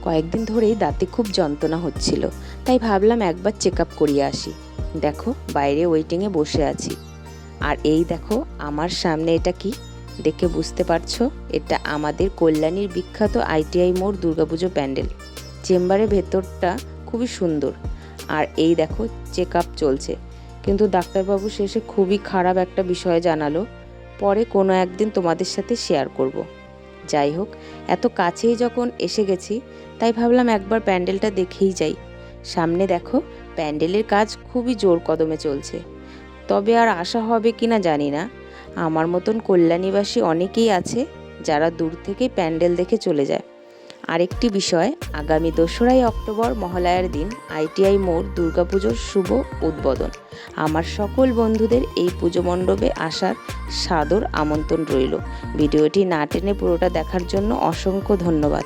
কয়েকদিন ধরেই দাঁতে খুব যন্ত্রণা হচ্ছিল, তাই ভাবলাম একবার চেক আপ করিয়ে আসি। দেখো বাইরে ওয়েটিংয়ে বসে আছি, আর এই দেখো আমার সামনে এটা কি, দেখে বুঝতে পারছো এটা আমাদের কল্যাণীর বিখ্যাত ITI মোড় দুর্গাপুজো প্যান্ডেল। চেম্বারের ভেতরটা খুবই সুন্দর, আর এই দেখো চেক আপ চলছে। কিন্তু ডাক্তারবাবু শেষে খুবই খারাপ একটা বিষয় জানালো, পরে কোনো একদিন তোমাদের সাথে শেয়ার করব। যাই হোক, এত কাছেই যখন এসে গেছি তাই ভাবলাম একবার প্যান্ডেলটা দেখেই যাই। সামনে দেখো প্যান্ডেলের কাজ খুবই জোর কদমে চলছে, তবে আর আসা হবে কিনা জানি না। আমার মতন কল্যাণীবাসী অনেকেই আছে যারা দূর থেকেই প্যান্ডেল দেখে চলে যায়। আরেকটি বিষয়, আগামী 2রা অক্টোবর মহালয়ার দিন ITI মোড় দুর্গাপুজোর শুভ উদ্বোধন। আমার সকল বন্ধুদের এই পুজো মণ্ডপে আসার সাদর আমন্ত্রণ রইল। ভিডিওটি না টেনে পুরোটা দেখার জন্য অসংখ্য ধন্যবাদ।